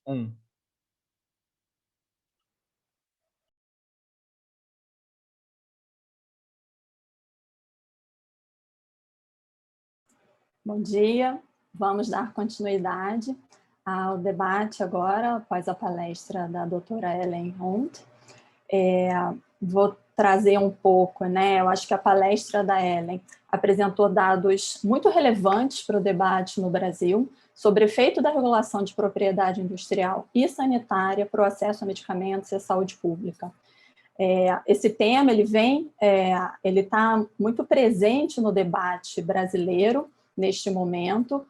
Um. Bom dia, vamos dar continuidade ao debate agora, após a palestra da doutora Ellen Hunt. Vou trazer um pouco, né? Eu acho que a palestra da Ellen apresentou dados muito relevantes para o debate no Brasil sobre o efeito da regulação de propriedade industrial e sanitária para o acesso a medicamentos e a saúde pública. Esse tema ele está muito presente no debate brasileiro neste momento,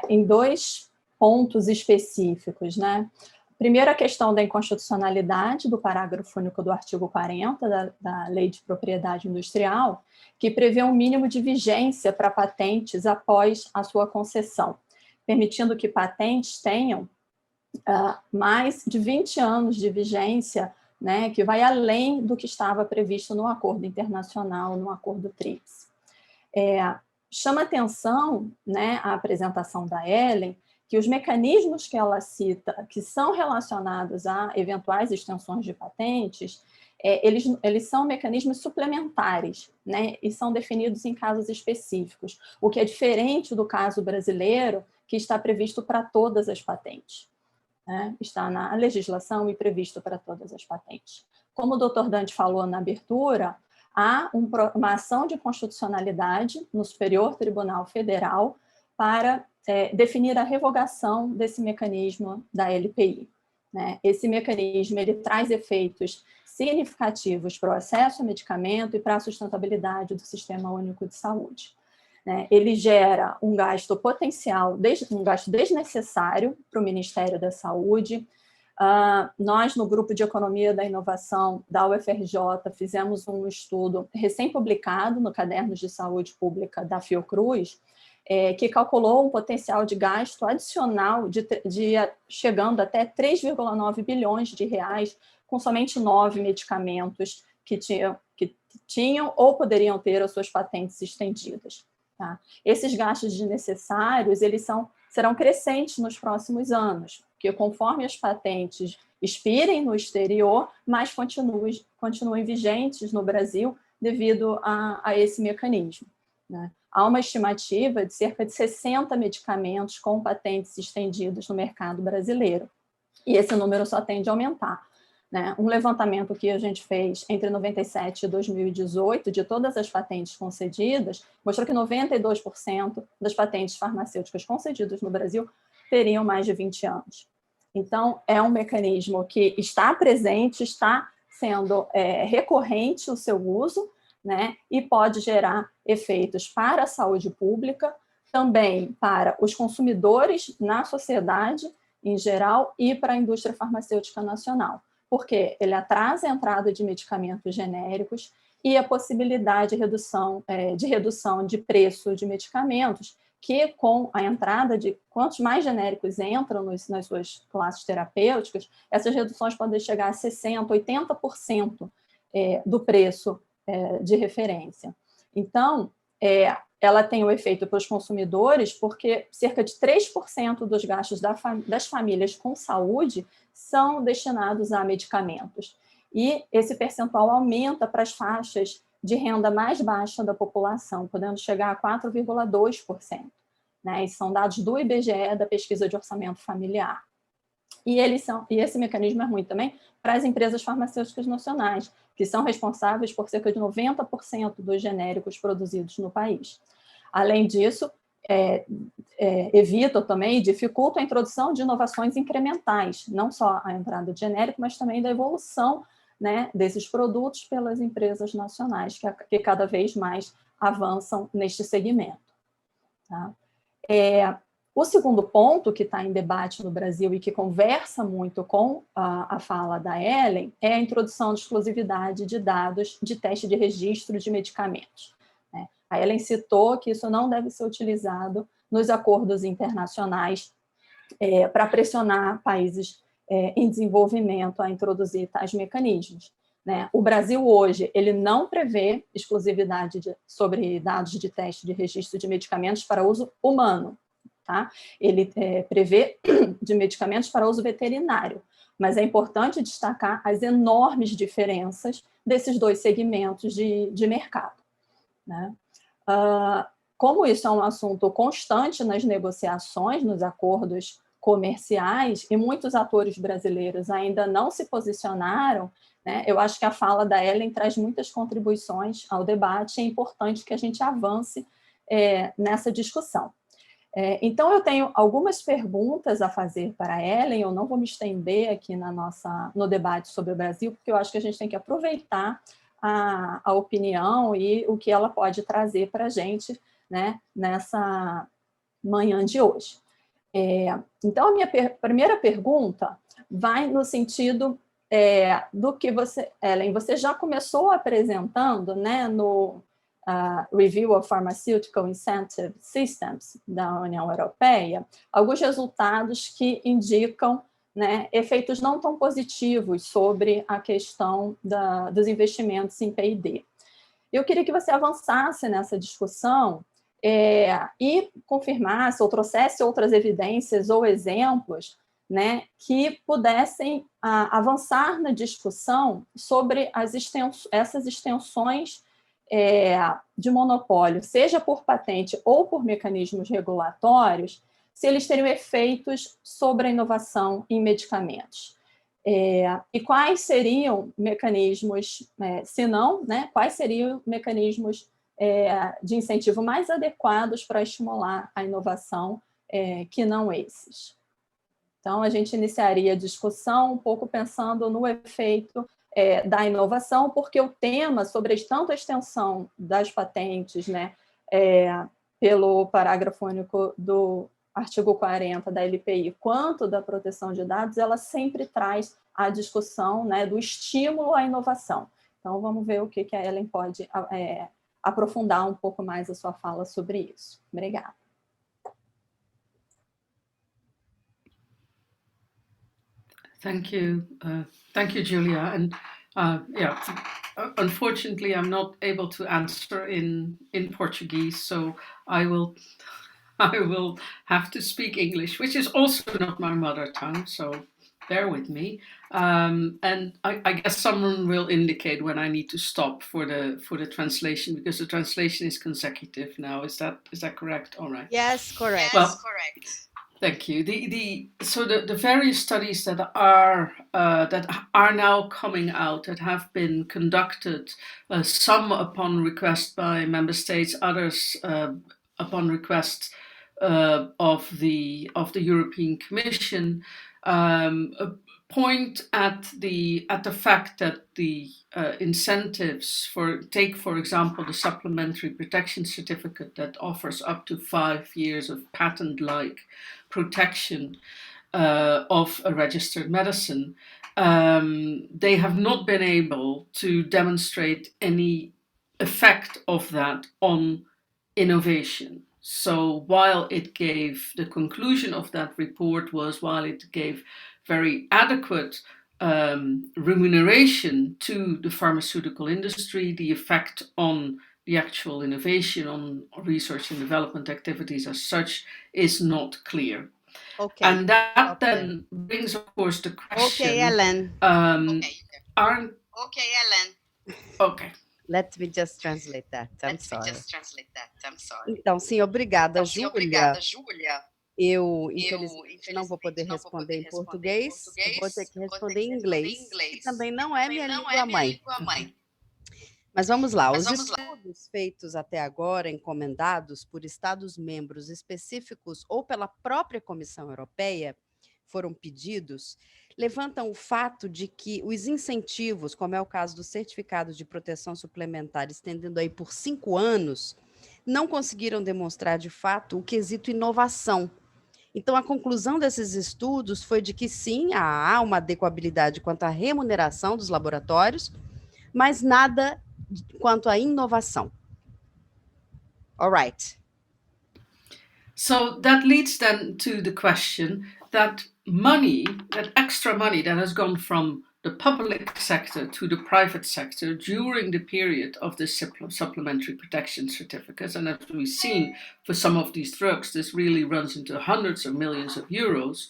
em dois pontos específicos, né? Primeiro, a questão da inconstitucionalidade do parágrafo único do artigo 40 da Lei de Propriedade Industrial, que prevê um mínimo de vigência para patentes após a sua concessão, permitindo que patentes tenham mais de 20 anos de vigência, né, que vai além do que estava previsto no acordo internacional, no acordo TRIPS. Chama atenção, né, a apresentação da Ellen, que os mecanismos que ela cita, que são relacionados a eventuais extensões de patentes, eles são mecanismos suplementares, né, e são definidos em casos específicos, o que é diferente do caso brasileiro, que está previsto para todas as patentes. Né, está na legislação e previsto para todas as patentes. Como o doutor Dante falou na abertura, há uma ação de constitucionalidade no Superior Tribunal Federal para definir a revogação desse mecanismo da LPI. Né? Esse mecanismo ele traz efeitos significativos para o acesso a medicamento e para a sustentabilidade do Sistema Único de Saúde. Ele gera um gasto potencial, um gasto desnecessário para o Ministério da Saúde. Nós, no Grupo de Economia da Inovação da UFRJ, fizemos um estudo recém-publicado no Cadernos de Saúde Pública da Fiocruz, que calculou um potencial de gasto adicional chegando até 3,9 bilhões de reais, com somente 9 medicamentos que tinham ou poderiam ter as suas patentes estendidas. Tá? Esses gastos desnecessários serão crescentes nos próximos anos, porque conforme as patentes expirem no exterior, mas continuem vigentes no Brasil devido a esse mecanismo. Né? Há uma estimativa de cerca de 60 medicamentos com patentes estendidas no mercado brasileiro, e esse número só tende a aumentar. Né? Um levantamento que a gente fez entre 97 e 2018, de todas as patentes concedidas, mostrou que 92% das patentes farmacêuticas concedidas no Brasil teriam mais de 20 anos. Então, é um mecanismo que está presente, está sendo recorrente o seu uso, né? E pode gerar efeitos para a saúde pública, também para os consumidores na sociedade em geral e para a indústria farmacêutica nacional, porque ele atrasa a entrada de medicamentos genéricos e a possibilidade de redução de preço de medicamentos, que com a entrada de quantos mais genéricos entram nas suas classes terapêuticas, essas reduções podem chegar a 60%, 80% do preço de referência. Então, ela tem o efeito para os consumidores, porque cerca de 3% dos gastos das famílias com saúde são destinados a medicamentos. E esse percentual aumenta para as faixas de renda mais baixa da população, podendo chegar a 4,2%. Né? E são dados do IBGE, da Pesquisa de Orçamento Familiar. E esse mecanismo é ruim também para as empresas farmacêuticas nacionais, que são responsáveis por cerca de 90% dos genéricos produzidos no país. Além disso, evitam também e dificultam a introdução de inovações incrementais, não só a entrada de genérico, mas também da evolução, né, desses produtos pelas empresas nacionais, que cada vez mais avançam neste segmento. Tá? O segundo ponto que está em debate no Brasil e que conversa muito com a fala da Ellen é a introdução de exclusividade de dados de teste de registro de medicamentos. Né? A Ellen citou que isso não deve ser utilizado nos acordos internacionais para pressionar países em desenvolvimento a introduzir tais mecanismos. Né? O Brasil hoje ele não prevê exclusividade sobre dados de teste de registro de medicamentos para uso humano, tá? Ele prevê de medicamentos para uso veterinário, mas é importante destacar as enormes diferenças desses dois segmentos de mercado, né? Como isso é um assunto constante nas negociações, nos acordos comerciais, e muitos atores brasileiros ainda não se posicionaram, né, eu acho que a fala da Ellen traz muitas contribuições ao debate, e é importante que a gente avance nessa discussão. Então, eu tenho algumas perguntas a fazer para a Ellen, eu não vou me estender aqui no debate sobre o Brasil, porque eu acho que a gente tem que aproveitar a opinião e o que ela pode trazer para a gente, né, nessa manhã de hoje. Então, a minha primeira pergunta vai no sentido do que você, Ellen, você já começou apresentando, né, no Review of Pharmaceutical Incentive Systems da União Europeia, alguns resultados que indicam, né, efeitos não tão positivos sobre a questão dos investimentos em P&D. Eu queria que você avançasse nessa discussão e confirmasse ou trouxesse outras evidências ou exemplos, né, que pudessem avançar na discussão sobre essas extensões de monopólio, seja por patente ou por mecanismos regulatórios, se eles teriam efeitos sobre a inovação em medicamentos. E quais seriam mecanismos, se não, né, quais seriam mecanismos de incentivo mais adequados para estimular a inovação que não esses? Então, a gente iniciaria a discussão um pouco pensando no efeito da inovação, porque o tema sobre tanto a extensão das patentes, né, pelo parágrafo único do artigo 40 da LPI, quanto da proteção de dados, ela sempre traz a discussão, né, do estímulo à inovação. Então, vamos ver o que a Ellen pode aprofundar um pouco mais a sua fala sobre isso. Obrigada. Thank you, Julia. And yeah, unfortunately, I'm not able to answer in Portuguese, so I will have to speak English, which is also not my mother tongue. So bear with me. And I guess someone will indicate when I need to stop for the translation, because the translation is consecutive now. Is that correct? All right. Yes, correct. Well, correct. Thank you. So the various studies that are now coming out, that have been conducted, some upon request by member states, others upon request of the European Commission, point at the fact that the incentives for example, the supplementary protection certificate that offers up to 5 years of patent-like protection of a registered medicine, they have not been able to demonstrate any effect of that on innovation. So while the conclusion of that report was, while it gave very adequate remuneration to the pharmaceutical industry, the effect on the actual innovation, on research and development activities as such, is not clear. Okay. And that then brings, of course, the question... Okay, Ellen. Okay. Let me just translate that. I'm sorry. Então, sim, obrigada, Júlia. Eu, infelizmente, não vou poder responder em português, vou ter que responder em inglês, que também não é minha língua mãe. Mas vamos lá. Os estudos feitos até agora, encomendados por Estados-membros específicos ou pela própria Comissão Europeia, foram pedidos, levantam o fato de que os incentivos, como é o caso do certificado de proteção suplementar, estendendo aí por 5 anos, não conseguiram demonstrar de fato o quesito inovação. Então, a conclusão desses estudos foi de que sim, há uma adequabilidade quanto à remuneração dos laboratórios, mas nada quanto à inovação. All right. So that leads then to the question that extra money that has gone from the public sector to the private sector during the period of the supplementary protection certificates. And as we've seen for some of these drugs, this really runs into hundreds of millions of euros.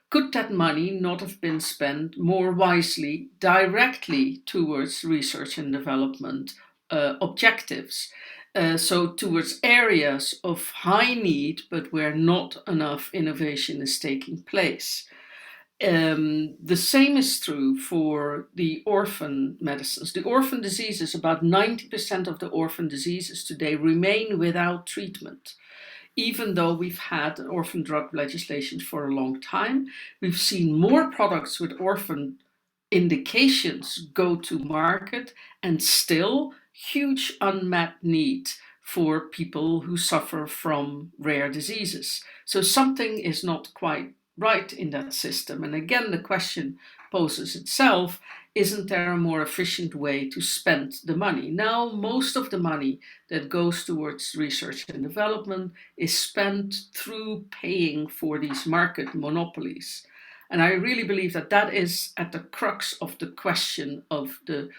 Could that money not have been spent more wisely directly towards research and development objectives? So towards areas of high need, but where not enough innovation is taking place. The same is true for the orphan medicines. The orphan diseases, about 90% of the orphan diseases today remain without treatment. Even though we've had orphan drug legislation for a long time, we've seen more products with orphan indications go to market, and still huge unmet need for people who suffer from rare diseases. So something is not quite right in that system. And again, the question poses itself, isn't there a more efficient way to spend the money? Now, most of the money that goes towards research and development is spent through paying for these market monopolies. And I really believe that that is at the crux of the question of the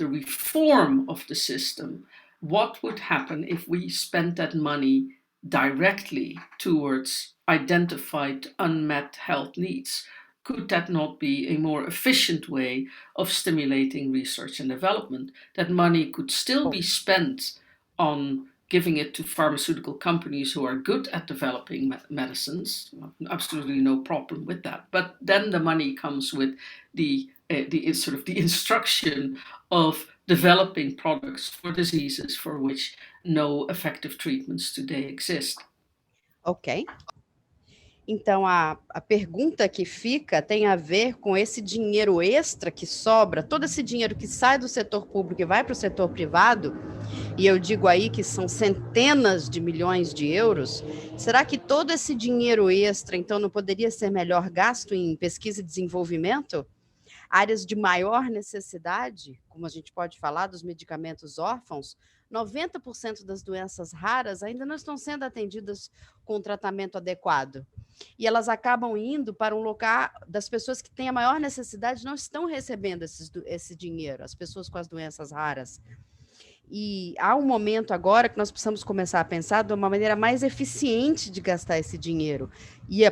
reform of the system. What would happen if we spent that money directly towards identified unmet health needs? Could that not be a more efficient way of stimulating research and development? That money could still be spent on giving it to pharmaceutical companies who are good at developing medicines. Absolutely no problem with that. But then the money comes with the instruction of developing products for diseases for which no effective treatments today exist. Ok. Então, a pergunta que fica tem a ver com esse dinheiro extra que sobra, todo esse dinheiro que sai do setor público e vai para o setor privado, e eu digo aí que são centenas de milhões de euros. Será que todo esse dinheiro extra, então, não poderia ser melhor gasto em pesquisa e desenvolvimento? Áreas de maior necessidade, como a gente pode falar dos medicamentos órfãos, 90% das doenças raras ainda não estão sendo atendidas com tratamento adequado. E elas acabam indo para um lugar das pessoas que têm a maior necessidade, não estão recebendo esse dinheiro, as pessoas com as doenças raras. E há um momento agora que nós precisamos começar a pensar de uma maneira mais eficiente de gastar esse dinheiro.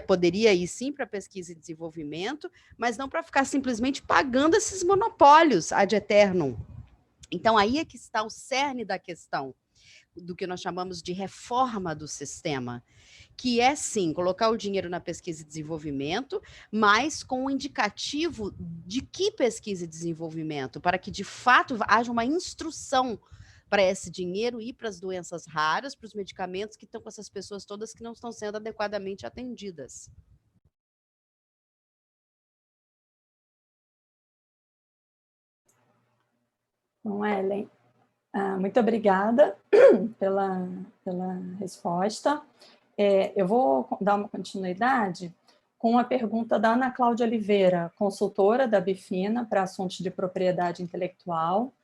Poderia ir sim para pesquisa e desenvolvimento, mas não para ficar simplesmente pagando esses monopólios ad eternum. Então, aí é que está o cerne da questão, do que nós chamamos de reforma do sistema, que é, sim, colocar o dinheiro na pesquisa e desenvolvimento, mas com um indicativo de que pesquisa e desenvolvimento, para que, de fato, haja uma instrução para esse dinheiro ir para as doenças raras, para os medicamentos que estão com essas pessoas todas que não estão sendo adequadamente atendidas. Bom, Ellen, muito obrigada pela resposta. Eu vou dar uma continuidade com a pergunta da Ana Cláudia Oliveira, consultora da Bifina para assuntos de propriedade intelectual,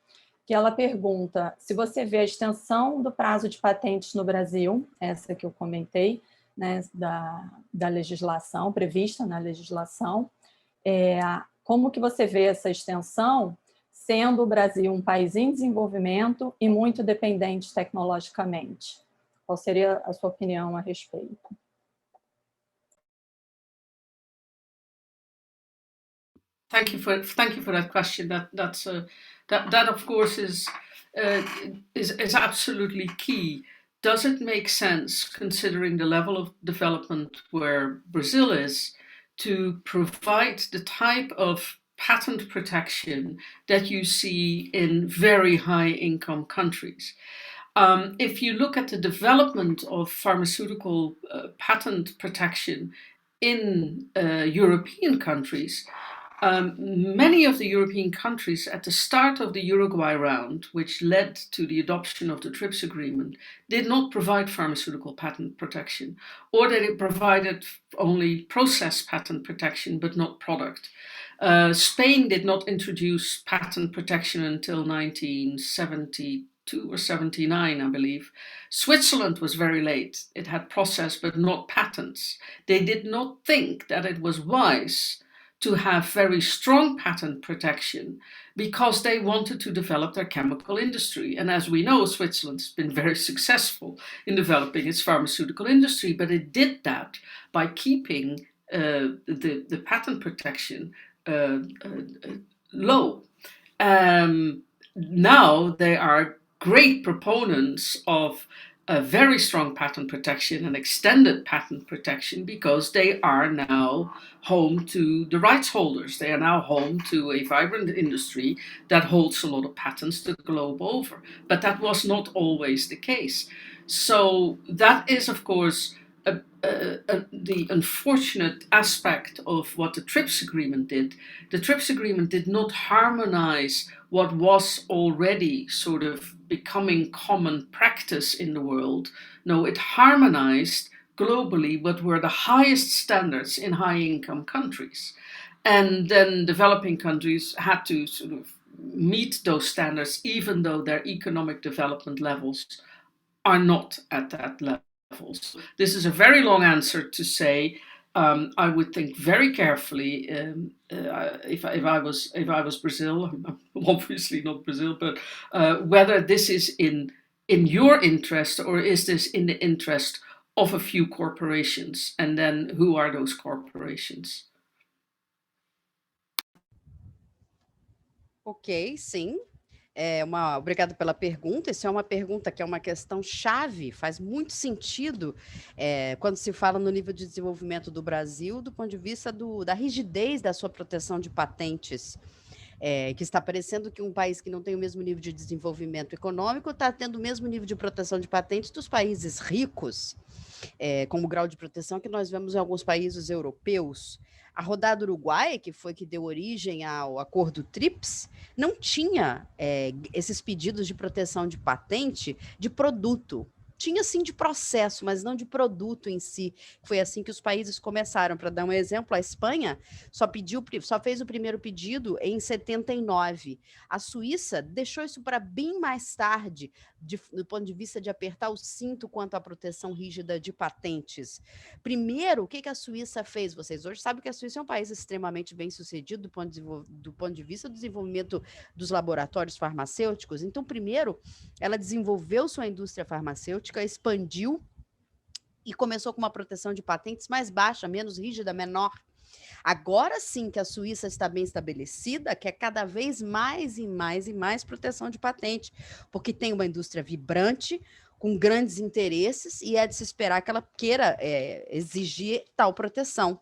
que ela pergunta se você vê a extensão do prazo de patentes no Brasil, essa que eu comentei, né, da legislação, prevista na legislação, como que você vê essa extensão, sendo o Brasil um país em desenvolvimento e muito dependente tecnologicamente? Qual seria a sua opinião a respeito? Thank you for that question. That of course is absolutely key. Does it make sense, considering the level of development where Brazil is, to provide the type of patent protection that you see in very high income countries? If you look at the development of pharmaceutical patent protection in European countries, many of the European countries at the start of the Uruguay round, which led to the adoption of the TRIPS agreement, did not provide pharmaceutical patent protection, or that it provided only process patent protection, but not product. Spain did not introduce patent protection until 1972 or 79, I believe. Switzerland was very late. It had process, but not patents. They did not think that it was wise to have very strong patent protection because they wanted to develop their chemical industry. And as we know, Switzerland has been very successful in developing its pharmaceutical industry, but it did that by keeping the patent protection low. Now they are great proponents of a very strong patent protection and extended patent protection because they are now home to the rights holders. They are now home to a vibrant industry that holds a lot of patents the globe over. But that was not always the case. So that is, of course, the unfortunate aspect of what the TRIPS agreement did. The TRIPS agreement did not harmonize what was already sort of becoming common practice in the world. No, it harmonized globally what were the highest standards in high-income countries. And then developing countries had to sort of meet those standards, even though their economic development levels are not at that level. So this is a very long answer to say I would think very carefully if I was Brazil, I'm obviously not Brazil, but whether this is in your interest or is this in the interest of a few corporations, and then who are those corporations? Ok, sim. Obrigada pela pergunta. Isso é uma pergunta que é uma questão chave, faz muito sentido quando se fala no nível de desenvolvimento do Brasil, do ponto de vista da rigidez da sua proteção de patentes, que está parecendo que um país que não tem o mesmo nível de desenvolvimento econômico está tendo o mesmo nível de proteção de patentes dos países ricos, como o grau de proteção que nós vemos em alguns países europeus. A rodada Uruguai, que foi que deu origem ao acordo TRIPS, não tinha esses pedidos de proteção de patente de produto. Tinha sim de processo, mas não de produto em si. Foi assim que os países começaram. Para dar um exemplo, a Espanha só fez o primeiro pedido em 79. A Suíça deixou isso para bem mais tarde, do ponto de vista de apertar o cinto quanto à proteção rígida de patentes. Primeiro, o que a Suíça fez? Vocês hoje sabem que a Suíça é um país extremamente bem sucedido do ponto de vista do desenvolvimento dos laboratórios farmacêuticos. Então, primeiro, ela desenvolveu sua indústria farmacêutica, expandiu e começou com uma proteção de patentes mais baixa, menos rígida, menor. Agora sim que a Suíça está bem estabelecida, quer cada vez mais e mais e mais proteção de patente, porque tem uma indústria vibrante, com grandes interesses, e é de se esperar que ela queira exigir tal proteção.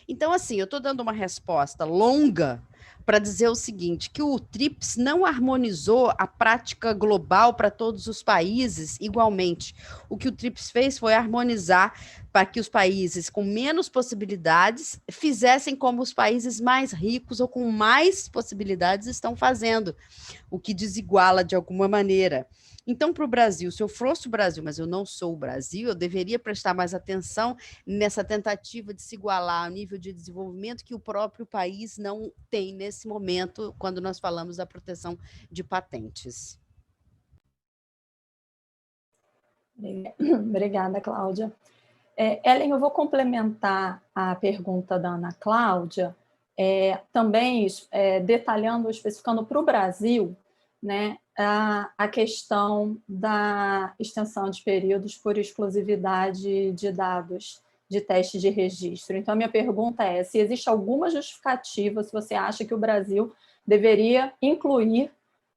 Então, assim, eu estou dando uma resposta longa para dizer o seguinte, que o TRIPS não harmonizou a prática global para todos os países igualmente. O que o TRIPS fez foi harmonizar para que os países com menos possibilidades fizessem como os países mais ricos ou com mais possibilidades estão fazendo, o que desiguala de alguma maneira. Então, para o Brasil, se eu fosse o Brasil, mas eu não sou o Brasil, eu deveria prestar mais atenção nessa tentativa de se igualar ao nível de desenvolvimento que o próprio país não tem nesse momento, quando nós falamos da proteção de patentes. Obrigada, Cláudia. Ellen, eu vou complementar a pergunta da Ana Cláudia, também detalhando, especificando para o Brasil, né, a questão da extensão de períodos por exclusividade de dados de teste de registro. Então, a minha pergunta é se existe alguma justificativa, se você acha que o Brasil deveria incluir,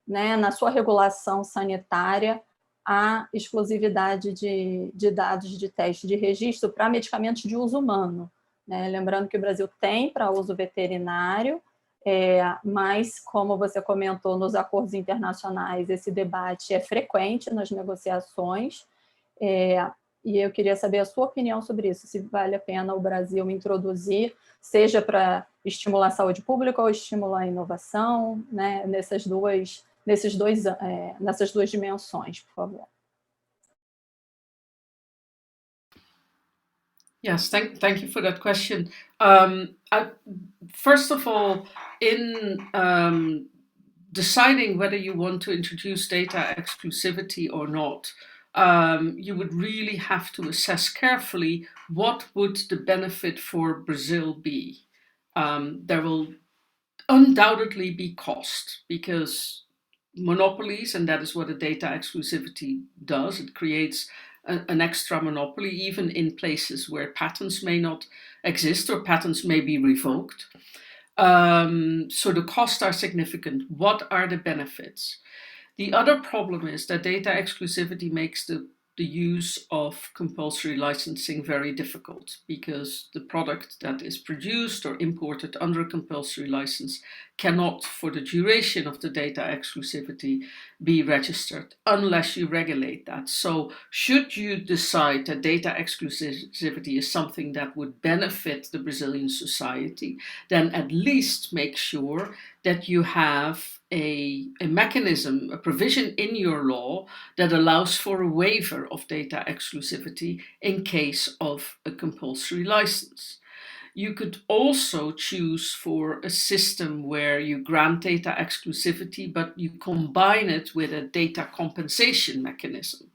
né, na sua regulação sanitária a exclusividade de dados de teste de registro para medicamentos de uso humano, né? Lembrando que o Brasil tem para uso veterinário, mas, como você comentou, nos acordos internacionais, esse debate é frequente nas negociações, e eu queria saber a sua opinião sobre isso, se vale a pena o Brasil introduzir, seja para estimular a saúde pública ou estimular a inovação, né, nessas duas dimensões, por favor. Yes, thank you for that question. First of all, in deciding whether you want to introduce data exclusivity or not, you would really have to assess carefully what would the benefit for Brazil be. there will undoubtedly be cost, because monopolies, and that is what a data exclusivity does, it creates an extra monopoly, even in places where patents may not exist or patents may be revoked. So the costs are significant. What are the benefits? The other problem is that data exclusivity makes the use of compulsory licensing very difficult, because the product that is produced or imported under a compulsory license cannot, for the duration of the data exclusivity, be registered unless you regulate that. So should you decide that data exclusivity is something that would benefit the Brazilian society, then at least make sure that you have a mechanism, a provision in your law that allows for a waiver of data exclusivity in case of a compulsory license. You could also choose for a system where you grant data exclusivity, but you combine it with a data compensation mechanism.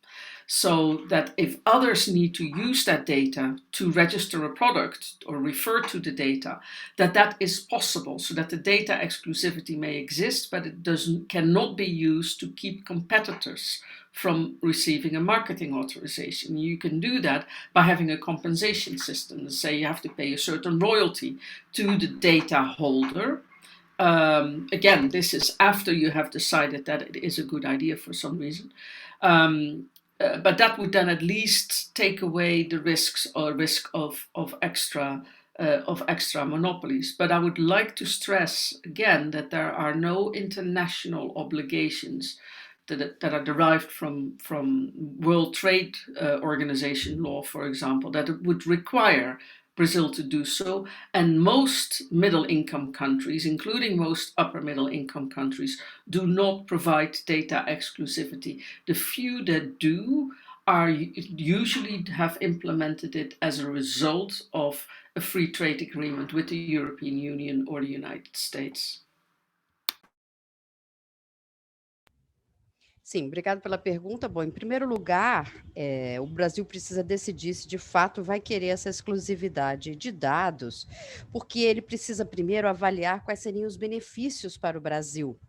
So that if others need to use that data to register a product or refer to the data, that is possible, so that the data exclusivity may exist, but it cannot be used to keep competitors from receiving a marketing authorization. You can do that by having a compensation system. Say you have to pay a certain royalty to the data holder. Again, this is after you have decided that it is a good idea for some reason. But that would then at least take away the risk of extra monopolies. But I would like to stress again that there are no international obligations that are derived from World Trade Organization law, for example, that it would require Brazil to do so, and most middle-income countries, including most upper-middle-income countries, do not provide data exclusivity. The few that do usually have implemented it as a result of a free trade agreement with the European Union or the United States. Sim, obrigado pela pergunta. Bom, em primeiro lugar, o Brasil precisa decidir se de fato vai querer essa exclusividade de dados, porque ele precisa primeiro avaliar quais seriam os benefícios para o Brasil,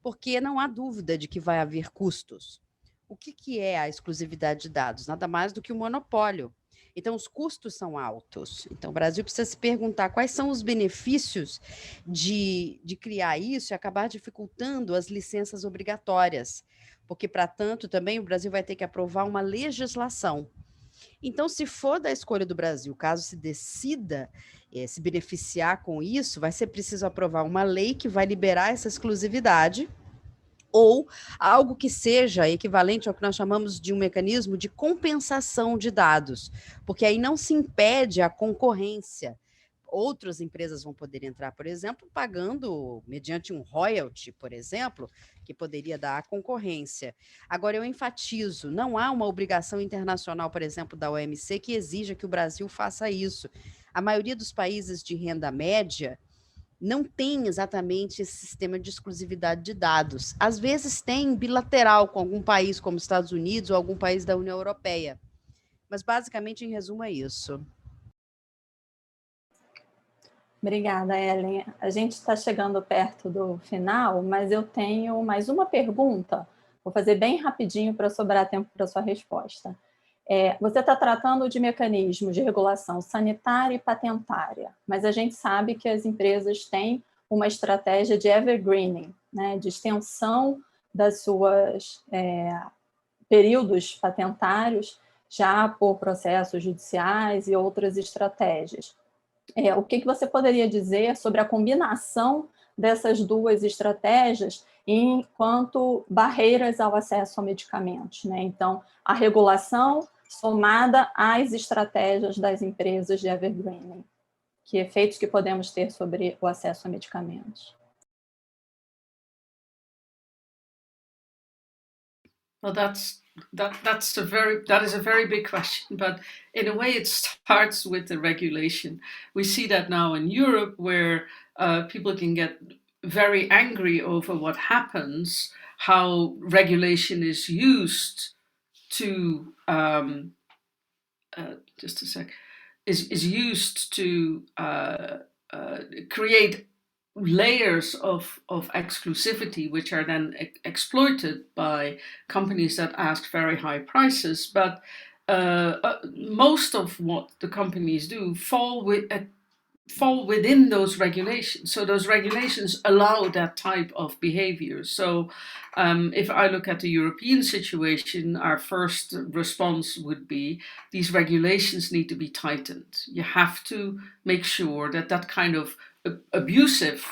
porque não há dúvida de que vai haver custos. O que é a exclusividade de dados? Nada mais do que um monopólio. Então, os custos são altos. Então, o Brasil precisa se perguntar quais são os benefícios de criar isso e acabar dificultando as licenças obrigatórias, porque, para tanto, também o Brasil vai ter que aprovar uma legislação. Então, se for da escolha do Brasil, caso se decida se beneficiar com isso, vai ser preciso aprovar uma lei que vai liberar essa exclusividade, ou algo que seja equivalente ao que nós chamamos de um mecanismo de compensação de dados, porque aí não se impede a concorrência. Outras empresas vão poder entrar, por exemplo, pagando mediante um royalty, por exemplo, que poderia dar à concorrência. Agora, eu enfatizo, não há uma obrigação internacional, por exemplo, da OMC, que exija que o Brasil faça isso. A maioria dos países de renda média não tem exatamente esse sistema de exclusividade de dados. Às vezes tem bilateral com algum país, como Estados Unidos ou algum país da União Europeia. Mas, basicamente, em resumo, é isso. Obrigada, Ellen. A gente está chegando perto do final, mas eu tenho mais uma pergunta. Vou fazer bem rapidinho para sobrar tempo para a sua resposta. Você está tratando de mecanismos de regulação sanitária e patentária, mas a gente sabe que as empresas têm uma estratégia de evergreening, né, de extensão das suas períodos patentários já por processos judiciais e outras estratégias. O que você poderia dizer sobre a combinação dessas duas estratégias enquanto barreiras ao acesso a medicamentos, né? Então, a regulação somada às estratégias das empresas de evergreening. Que efeitos que podemos ter sobre o acesso a medicamentos? Well, that is a very big question, but in a way it starts with the regulation. We see that now in Europe, where people can get very angry over what happens, how regulation is used to is used to create layers of exclusivity, which are then exploited by companies that ask very high prices. But most of what the companies do fall within those regulations. So those regulations allow that type of behavior. So if I look at the European situation, our first response would be these regulations need to be tightened. You have to make sure that that kind of abusive,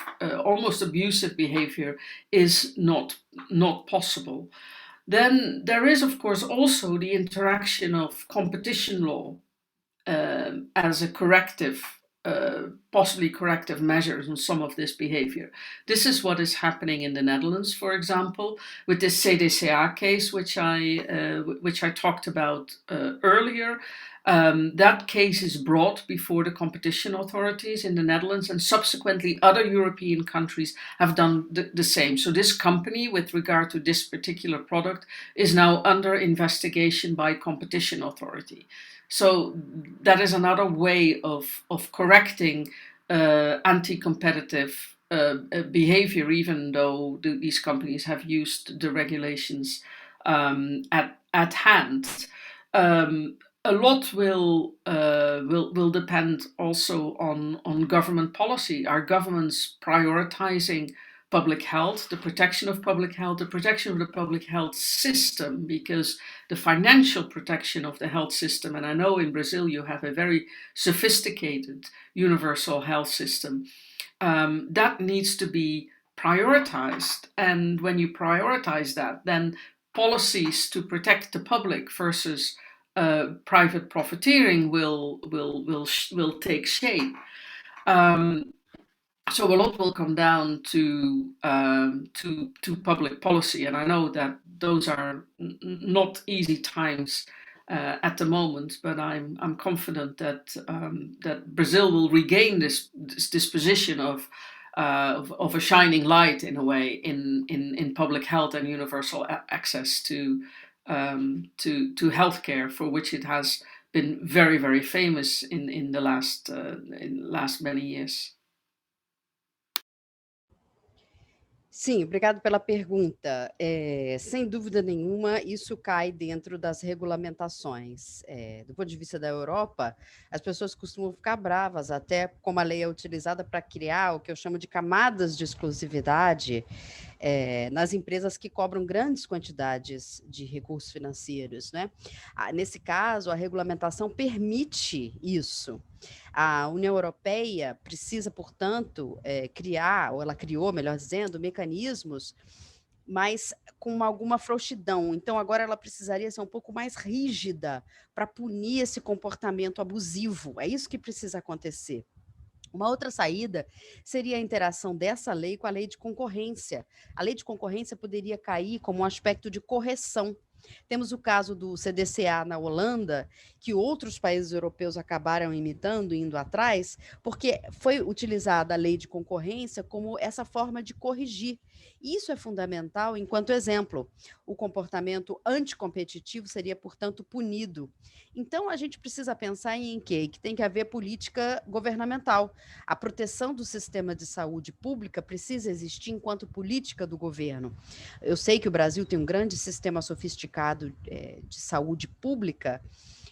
almost abusive behavior is not possible. Then there is, of course, also the interaction of competition law as a corrective, possibly corrective measures on some of this behavior. This is what is happening in the Netherlands, for example, with this CDCA case, which I talked about earlier. That case is brought before the competition authorities in the Netherlands, and subsequently other European countries have done the same. So this company, with regard to this particular product, is now under investigation by competition authority. So that is another way of correcting anti-competitive behavior, even though these companies have used the regulations at hand. A lot will depend also on government policy. Are governments prioritizing public health, the protection of public health, the protection of the public health system, because the financial protection of the health system, and I know in Brazil you have a very sophisticated universal health system, that needs to be prioritized. And when you prioritize that, then policies to protect the public versus private profiteering will take shape. So a lot will come down to public policy, and I know that those are not easy times at the moment. But I'm confident that Brazil will regain this position of a shining light in a way in public health and universal access to healthcare, for which it has been very, very famous in the last many years. Sim, obrigado pela pergunta. Sem dúvida nenhuma, isso cai dentro das regulamentações. Do ponto de vista da Europa, as pessoas costumam ficar bravas, até como a lei é utilizada para criar o que eu chamo de camadas de exclusividade nas empresas que cobram grandes quantidades de recursos financeiros, né? Nesse caso, a regulamentação permite isso. A União Europeia precisa, portanto, criar, ou ela criou, melhor dizendo, mecanismos, mas com alguma frouxidão. Então, agora ela precisaria ser um pouco mais rígida para punir esse comportamento abusivo. É isso que precisa acontecer. Uma outra saída seria a interação dessa lei com a lei de concorrência. A lei de concorrência poderia cair como um aspecto de correção. Temos o caso do CDCA na Holanda, que outros países europeus acabaram imitando, indo atrás, porque foi utilizada a lei de concorrência como essa forma de corrigir. Isso é fundamental enquanto exemplo. O comportamento anticompetitivo seria, portanto, punido. Então, a gente precisa pensar em quê? Que tem que haver política governamental. A proteção do sistema de saúde pública precisa existir enquanto política do governo. Eu sei que o Brasil tem um grande sistema sofisticado de saúde pública,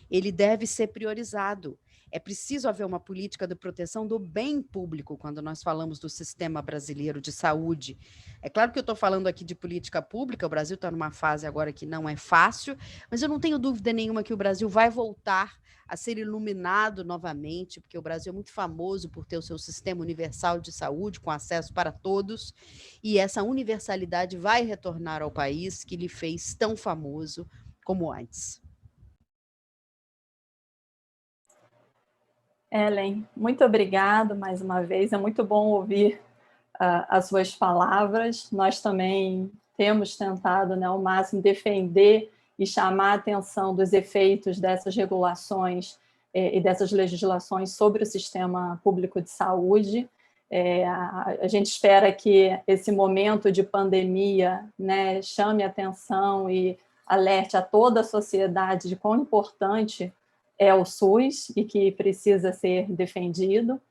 ele deve ser priorizado. É preciso haver uma política de proteção do bem público quando nós falamos do sistema brasileiro de saúde. É claro que eu estou falando aqui de política pública, o Brasil está numa fase agora que não é fácil, mas eu não tenho dúvida nenhuma que o Brasil vai voltar a ser iluminado novamente, porque o Brasil é muito famoso por ter o seu sistema universal de saúde, com acesso para todos, e essa universalidade vai retornar ao país que lhe fez tão famoso como antes. Ellen, muito obrigada mais uma vez, é muito bom ouvir as suas palavras. Nós também temos tentado, né, ao máximo defender e chamar a atenção dos efeitos dessas regulações e dessas legislações sobre o sistema público de saúde. A gente espera que esse momento de pandemia, né, chame a atenção e alerte a toda a sociedade de quão importante é o SUS e que precisa ser defendido.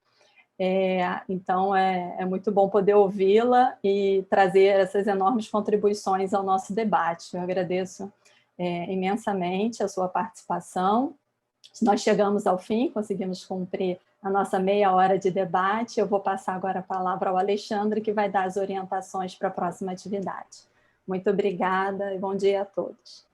Então, é muito bom poder ouvi-la e trazer essas enormes contribuições ao nosso debate. Eu agradeço imensamente a sua participação. Nós chegamos ao fim, conseguimos cumprir a nossa meia hora de debate. Eu vou passar agora a palavra ao Alexandre, que vai dar as orientações para a próxima atividade. Muito obrigada e bom dia a todos.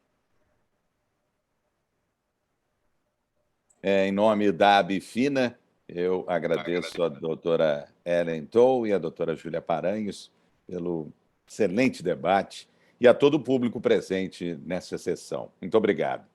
Em nome da Abifina, eu agradeço a doutora Ellen Toll e a doutora Júlia Paranhos pelo excelente debate e a todo o público presente nessa sessão. Muito obrigado.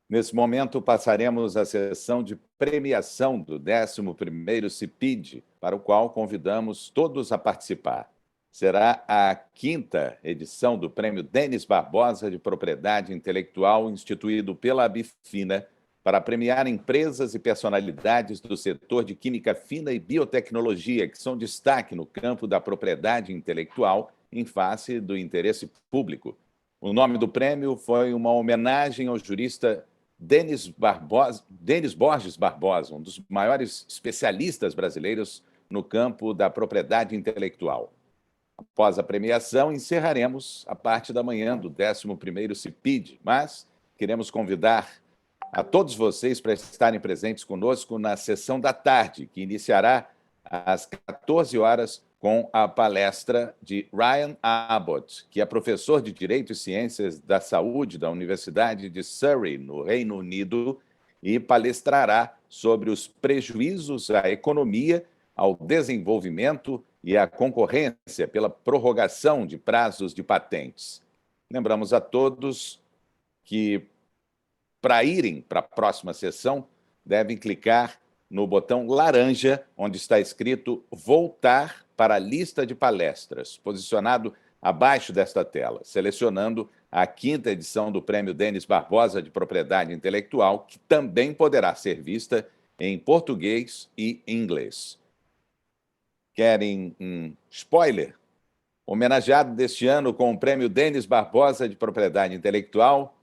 Nesse momento, passaremos à sessão de premiação do 11º CIPID, para o qual convidamos todos a participar. Será a 5ª edição do Prêmio Denis Barbosa de Propriedade Intelectual, instituído pela Abifina, para premiar empresas e personalidades do setor de química fina e biotecnologia, que são destaque no campo da propriedade intelectual em face do interesse público. O nome do prêmio foi uma homenagem ao jurista Denis Borges Barbosa, um dos maiores especialistas brasileiros no campo da propriedade intelectual. Após a premiação, encerraremos a parte da manhã do 11º CIPID, mas queremos convidar a todos vocês para estarem presentes conosco na sessão da tarde, que iniciará às 14 horas com a palestra de Ryan Abbott, que é professor de Direito e Ciências da Saúde da Universidade de Surrey, no Reino Unido, e palestrará sobre os prejuízos à economia, ao desenvolvimento e à concorrência pela prorrogação de prazos de patentes. Lembramos a todos que, para irem para a próxima sessão, devem clicar no botão laranja, onde está escrito Voltar para a lista de palestras, posicionado abaixo desta tela, selecionando a 5ª edição do Prêmio Denis Barbosa de Propriedade Intelectual, que também poderá ser vista em português e inglês. Querem um spoiler? Homenageado deste ano com o Prêmio Denis Barbosa de Propriedade Intelectual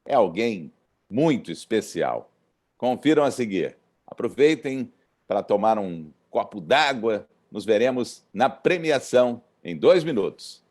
é alguém muito especial. Confiram a seguir. Aproveitem para tomar um copo d'água. Nos veremos na premiação em 2 minutos.